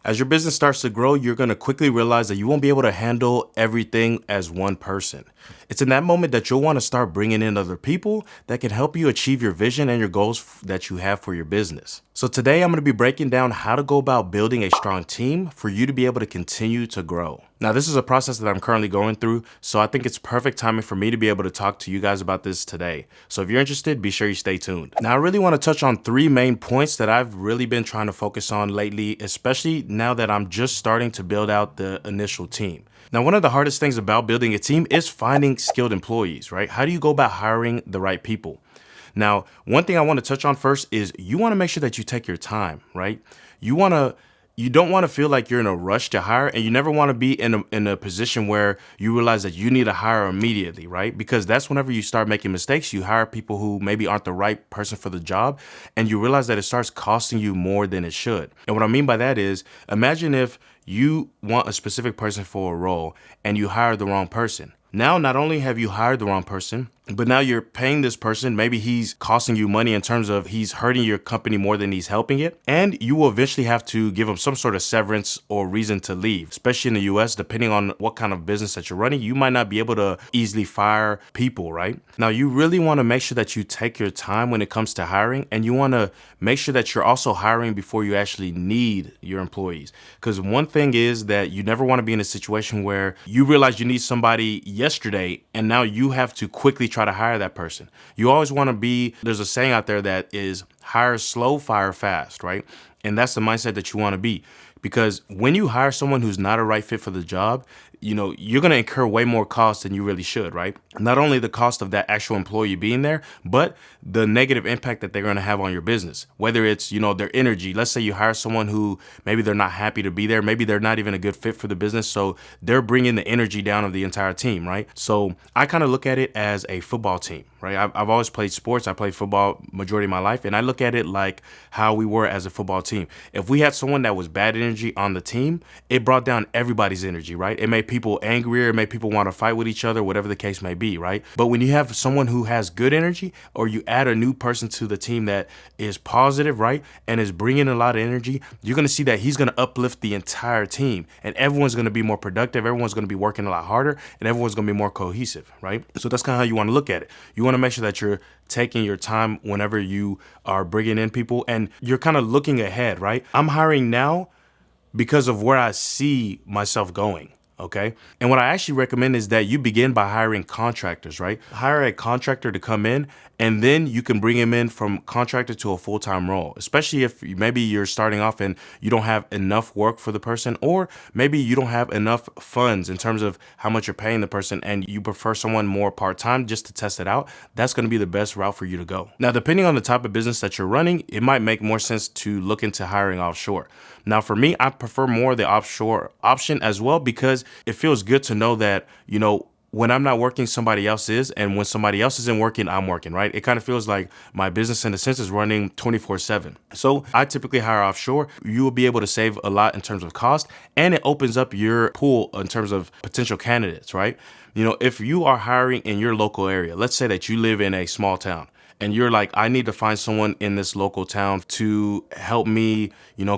As your business starts to grow, you're going to quickly realize that you won't be able to handle everything as one person. It's in that moment that you'll want to start bringing in other people that can help you achieve your vision and your goals that you have for your business. So today I'm going to be breaking down how to go about building a strong team for you to be able to continue to grow. Now, this is a process that I'm currently going through, so I think it's perfect timing for me to be able to talk to you guys about this today. So if you're interested, be sure you stay tuned. Now, I really want to touch on three main points that I've really been trying to focus on lately, especially now that I'm just starting to build out the initial team. Now, one of the hardest things about building a team is finding skilled employees, right? How do you go about hiring the right people? Now, one thing I want to touch on first is you want to make sure that you take your time, right? You don't want to feel like you're in a rush to hire, and you never want to be in a position where you realize that you need to hire immediately, right? Because that's whenever you start making mistakes, you hire people who maybe aren't the right person for the job, and you realize that it starts costing you more than it should. And what I mean by that is, imagine if you want a specific person for a role and you hire the wrong person. Now, not only have you hired the wrong person, but now you're paying this person. Maybe he's costing you money in terms of he's hurting your company more than he's helping it. And you will eventually have to give him some sort of severance or reason to leave, especially in the US, depending on what kind of business that you're running. You might not be able to easily fire people, right? Now, you really want to make sure that you take your time when it comes to hiring, and you want to make sure that you're also hiring before you actually need your employees. Because one thing is that you never want to be in a situation where you realize you need somebody yesterday and now you have to quickly try to hire that person. You always want to be, there's a saying out there that is hire slow, fire fast, right? And that's the mindset that you want to be. Because when you hire someone who's not a right fit for the job, you're going to incur way more costs than you really should, right? Not only the cost of that actual employee being there, but the negative impact that they're going to have on your business. Whether it's, their energy. Let's say you hire someone who maybe they're not happy to be there. Maybe they're not even a good fit for the business. So they're bringing the energy down of the entire team, right? So I kind of look at it as a football team, right? I've always played sports. I played football majority of my life. And I look at it like how we were as a football team. If we had someone that was bad energy on the team, it brought down everybody's energy, right? It made people angrier, it made people want to fight with each other, whatever the case may be, right? But when you have someone who has good energy, or you add a new person to the team that is positive, right, and is bringing a lot of energy, you're going to see that he's going to uplift the entire team, and everyone's going to be more productive, everyone's going to be working a lot harder, and everyone's going to be more cohesive, right? So that's kind of how you want to look at it. You want to make sure that you're taking your time whenever you are bringing in people, and you're kind of looking ahead, right? I'm hiring now because of where I see myself going. Okay. And what I actually recommend is that you begin by hiring contractors, right? Hire a contractor to come in, and then you can bring him in from contractor to a full-time role, especially if maybe you're starting off and you don't have enough work for the person, or maybe you don't have enough funds in terms of how much you're paying the person and you prefer someone more part-time just to test it out. That's going to be the best route for you to go. Now, depending on the type of business that you're running, it might make more sense to look into hiring offshore. Now, for me, I prefer more the offshore option as well, because it feels good to know that, when I'm not working, somebody else is. And when somebody else isn't working, I'm working, right? It kind of feels like my business, in a sense, is running 24/7. So I typically hire offshore. You will be able to save a lot in terms of cost, and it opens up your pool in terms of potential candidates, right? If you are hiring in your local area, let's say that you live in a small town, and you're like, I need to find someone in this local town to help me,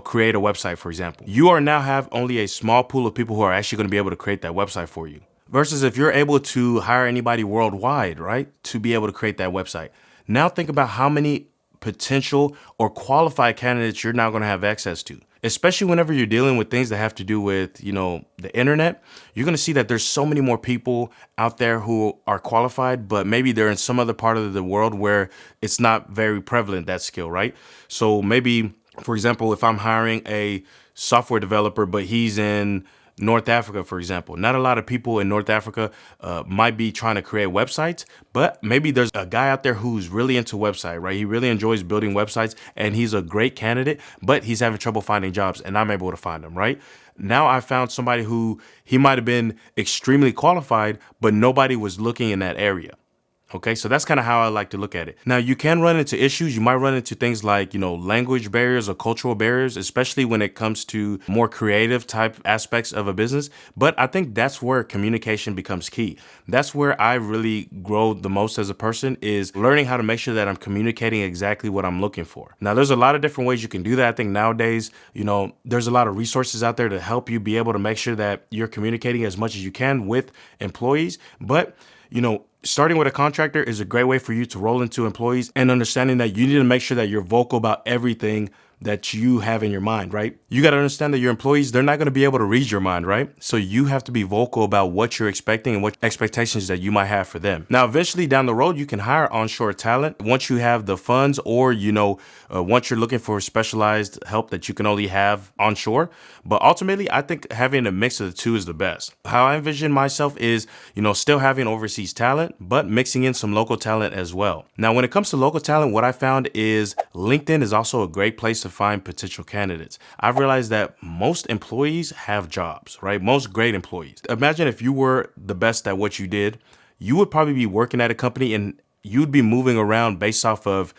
create a website, for example. You are now have only a small pool of people who are actually going to be able to create that website for you. Versus if you're able to hire anybody worldwide, right, to be able to create that website. Now think about how many potential or qualified candidates you're now going to have access to. Especially whenever you're dealing with things that have to do with, the internet, you're going to see that there's so many more people out there who are qualified, but maybe they're in some other part of the world where it's not very prevalent, that skill, right? So maybe, for example, if I'm hiring a software developer, but he's in North Africa, for example. Not a lot of people in North Africa might be trying to create websites, but maybe there's a guy out there who's really into website, right? He really enjoys building websites, and he's a great candidate, but he's having trouble finding jobs, and I'm able to find him, right? Now I found somebody who he might have been extremely qualified, but nobody was looking in that area. Okay, so that's kind of how I like to look at it. Now, you can run into issues. You might run into things like, language barriers or cultural barriers, especially when it comes to more creative type aspects of a business. But I think that's where communication becomes key. That's where I really grow the most as a person, is learning how to make sure that I'm communicating exactly what I'm looking for. Now, there's a lot of different ways you can do that. I think nowadays, there's a lot of resources out there to help you be able to make sure that you're communicating as much as you can with employees. But starting with a contractor is a great way for you to roll into employees, and understanding that you need to make sure that you're vocal about everything that you have in your mind, right? You got to understand that your employees, they're not going to be able to read your mind, right? So you have to be vocal about what you're expecting and what expectations that you might have for them. Now, eventually down the road, you can hire onshore talent once you have the funds, or, once you're looking for specialized help that you can only have onshore. But ultimately, I think having a mix of the two is the best. How I envision myself is, still having overseas talent, but mixing in some local talent as well. Now, when it comes to local talent, what I found is LinkedIn is also a great place to find potential candidates. I've realized that most employees have jobs, right? Most great employees. Imagine if you were the best at what you did, you would probably be working at a company and you'd be moving around based off of,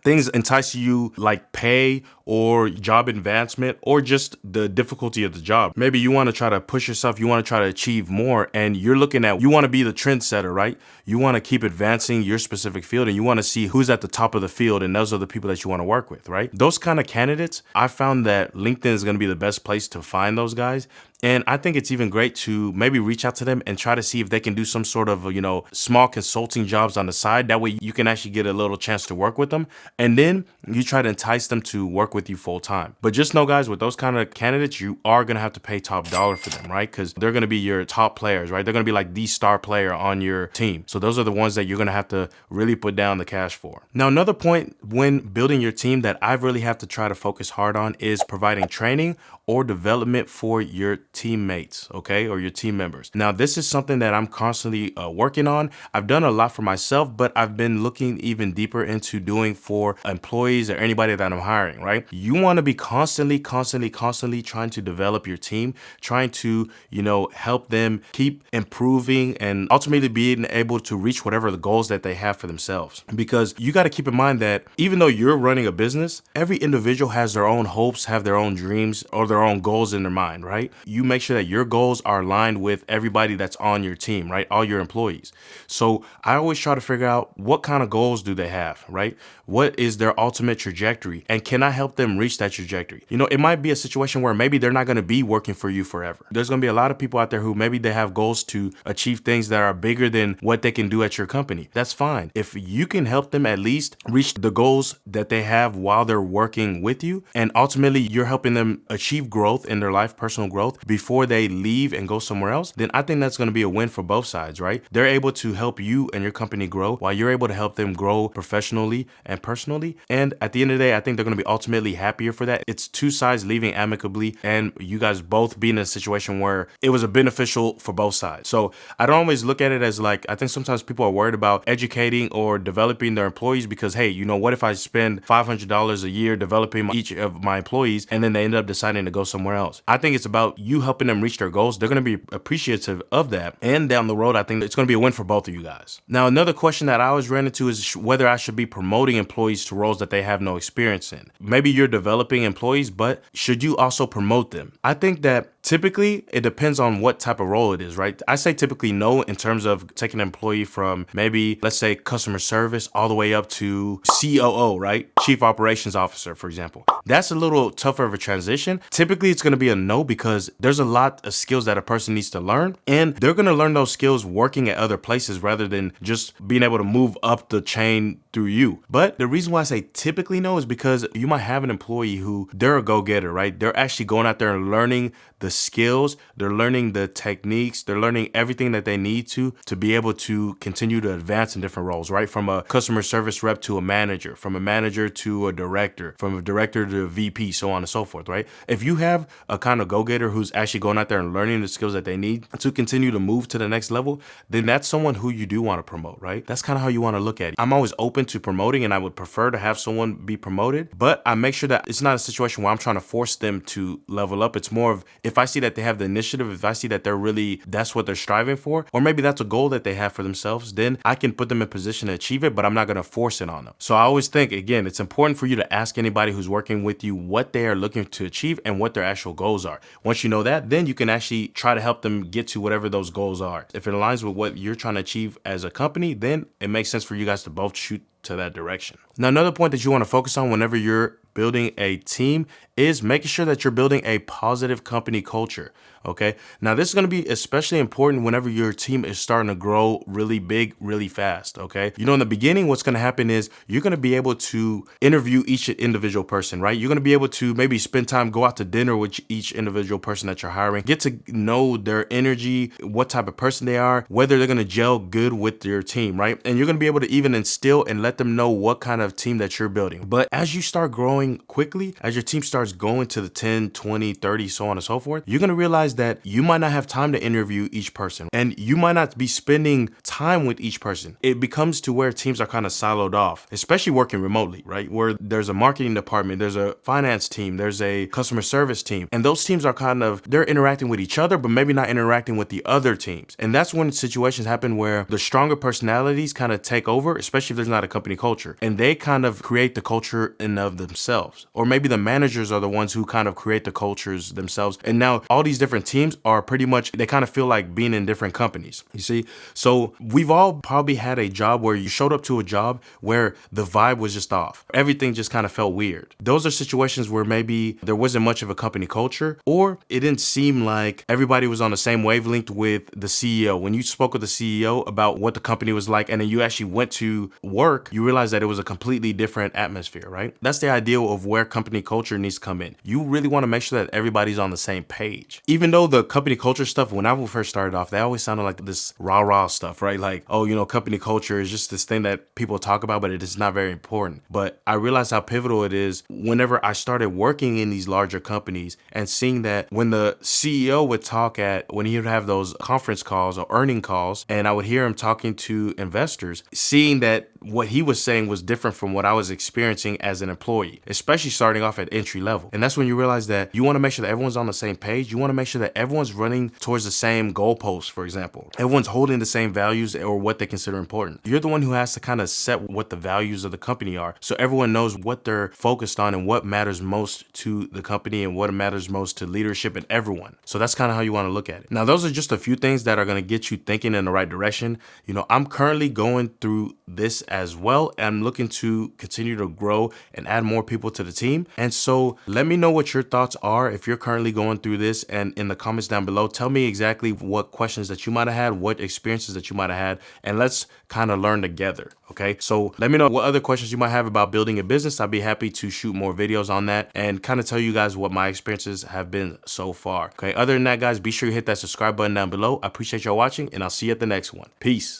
things entice you, like pay or job advancement, or just the difficulty of the job. Maybe you want to try to push yourself, you want to try to achieve more, and you want to be the trendsetter, right? You want to keep advancing your specific field, and you want to see who's at the top of the field, and those are the people that you want to work with, right? Those kind of candidates, I found that LinkedIn is going to be the best place to find those guys. And I think it's even great to maybe reach out to them and try to see if they can do some sort of, small consulting jobs on the side. That way you can actually get a little chance to work with them. And then you try to entice them to work with you full time. But just know, guys, with those kind of candidates, you are going to have to pay top dollar for them, right? Because they're going to be your top players, right? They're going to be like the star player on your team. So those are the ones that you're going to have to really put down the cash for. Now, another point when building your team that I really have to try to focus hard on is providing training or development for your teammates, okay, or your team members. Now, this is something that I'm constantly working on. I've done a lot for myself, but I've been looking even deeper into doing for employees or anybody that I'm hiring, right? You want to be constantly trying to develop your team, trying to, help them keep improving and ultimately being able to reach whatever the goals that they have for themselves. Because you got to keep in mind that even though you're running a business, every individual has their own hopes, have their own dreams, or their own goals in their mind, right? You make sure that your goals are aligned with everybody that's on your team, right? All your employees. So I always try to figure out what kind of goals do they have, right? What is their ultimate trajectory? And can I help them reach that trajectory? It might be a situation where maybe they're not going to be working for you forever. There's going to be a lot of people out there who maybe they have goals to achieve things that are bigger than what they can do at your company. That's fine. If you can help them at least reach the goals that they have while they're working with you, and ultimately you're helping them achieve growth in their life, personal growth, before they leave and go somewhere else, then I think that's going to be a win for both sides, right? They're able to help you and your company grow while you're able to help them grow professionally and personally. And at the end of the day, I think they're going to be ultimately happier for that. It's two sides leaving amicably, and you guys both being in a situation where it was a beneficial for both sides. So I don't always look at it as like, I think sometimes people are worried about educating or developing their employees because, hey, what if I spend $500 a year developing each of my employees and then they end up deciding to go somewhere else? I think it's about you helping them reach their goals. They're going to be appreciative of that. And down the road, I think it's going to be a win for both of you guys. Now, another question that I always ran into is whether I should be promoting employees to roles that they have no experience in. Maybe you're developing employees, but should you also promote them? I think that typically, it depends on what type of role it is, right? I say typically no in terms of taking an employee from maybe, let's say, customer service all the way up to COO, right? Chief Operations Officer, for example. That's a little tougher of a transition. Typically, it's going to be a no because there's a lot of skills that a person needs to learn, and they're going to learn those skills working at other places rather than just being able to move up the chain through you. But the reason why I say typically no is because you might have an employee who they're a go-getter, right? They're actually going out there and learning the skills, they're learning the techniques, they're learning everything that they need to be able to continue to advance in different roles, right? From a customer service rep to a manager, from a manager to a director, from a director to a VP, so on and so forth, right? If you have a kind of go-getter who's actually going out there and learning the skills that they need to continue to move to the next level, then that's someone who you do want to promote, right? That's kind of how you want to look at it. I'm always open to promoting, and I would prefer to have someone be promoted, but I make sure that it's not a situation where I'm trying to force them to level up. It's more of, if I see that they have the initiative, if I see that that's what they're striving for, or maybe that's a goal that they have for themselves, then I can put them in position to achieve it, but I'm not going to force it on them. So I always think, again, it's important for you to ask anybody who's working with you what they are looking to achieve and what their actual goals are. Once you know that, then you can actually try to help them get to whatever those goals are. If it aligns with what you're trying to achieve as a company, then it makes sense for you guys to both shoot to that direction. Now, another point that you want to focus on whenever you're building a team is making sure that you're building a positive company culture. Okay. Now, this is going to be especially important whenever your team is starting to grow really big, really fast. Okay. In the beginning, what's going to happen is you're going to be able to interview each individual person, right? You're going to be able to maybe spend time, go out to dinner with each individual person that you're hiring, get to know their energy, what type of person they are, whether they're going to gel good with your team, right? And you're going to be able to even instill and let them know what kind of team that you're building. But as you start growing quickly, as your team starts going to the 10, 20, 30, so on and so forth, you're going to realize that you might not have time to interview each person and you might not be spending time with each person. It becomes to where teams are kind of siloed off, especially working remotely, right? Where there's a marketing department, there's a finance team, there's a customer service team, and those teams are they're interacting with each other, but maybe not interacting with the other teams. And that's when situations happen where the stronger personalities kind of take over, especially if there's not a company culture, and they kind of create the culture in of themselves. Or maybe the managers are the ones who kind of create the cultures themselves. And now all these different teams are pretty much, they kind of feel like being in different companies, you see? So we've all probably had a job where you showed up to a job where the vibe was just off. Everything just kind of felt weird. Those are situations where maybe there wasn't much of a company culture, or it didn't seem like everybody was on the same wavelength with the CEO. When you spoke with the CEO about what the company was like, and then you actually went to work, you realized that it was a completely different atmosphere, right? That's the ideal of where company culture needs to come in. You really want to make sure that everybody's on the same page. Even though the company culture stuff, when I first started off, they always sounded like this rah-rah stuff, right? Like, oh, company culture is just this thing that people talk about, but it is not very important. But I realized how pivotal it is whenever I started working in these larger companies and seeing that when the CEO would when he would have those conference calls or earning calls, and I would hear him talking to investors, seeing that what he was saying was different from what I was experiencing as an employee, especially starting off at entry level. And that's when you realize that you want to make sure that everyone's on the same page. You want to make sure that everyone's running towards the same goalposts, for example. Everyone's holding the same values or what they consider important. You're the one who has to kind of set what the values of the company are, so everyone knows what they're focused on and what matters most to the company and what matters most to leadership and everyone. So that's kind of how you want to look at it. Now, those are just a few things that are going to get you thinking in the right direction. I'm currently going through this as well. I'm looking to continue to grow and add more people to the team. And so let me know what your thoughts are if you're currently going through this, and in the comments down below, tell me exactly what questions that you might have had, what experiences that you might have had, and let's kind of learn together. Okay. So let me know what other questions you might have about building a business. I'd be happy to shoot more videos on that and kind of tell you guys what my experiences have been so far. Okay. Other than that, guys, be sure you hit that subscribe button down below. I appreciate y'all watching, and I'll see you at the next one. Peace.